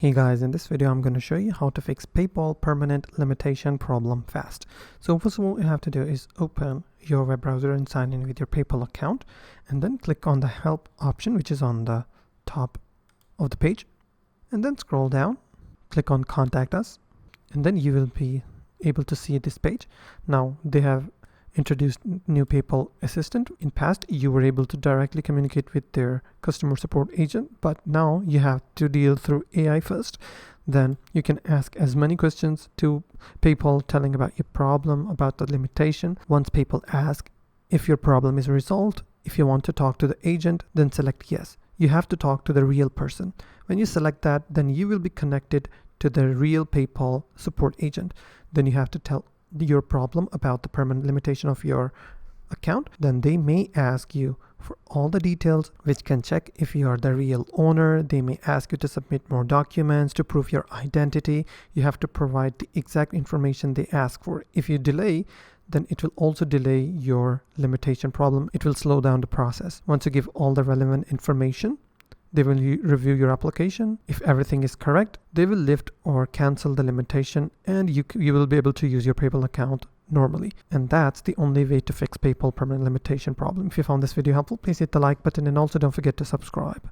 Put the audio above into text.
Hey guys, in this video I'm going to show you how to fix PayPal permanent limitation problem fast. So first of all, what you have to do is open your web browser and sign in with your PayPal account, and then click on the help option, which is on the top of the page, and then scroll down, click on contact us, and then you will be able to see this page. Now they have introduced new PayPal assistant. In past you were able to directly communicate with their customer support agent, but now you have to deal through AI first. Then you can ask as many questions to PayPal telling about your problem, about the limitation. Once PayPal asks if your problem is resolved, if you want to talk to the agent, then select yes. You have to talk to the real person. When you select that, then you will be connected to the real PayPal support agent. Then you have to tell your problem about the permanent limitation of your account. Then they may ask you for all the details, which can check if you are the real owner. They may ask you to submit more documents to prove your identity. You have to provide the exact information they ask for. If you delay, then it will also delay your limitation problem. It will slow down the process. Once you give all the relevant information, they will review your application. If everything is correct, they will lift or cancel the limitation, and you will be able to use your PayPal account normally. And that's the only way to fix PayPal permanent limitation problem. If you found this video helpful, please hit the like button, and also don't forget to subscribe.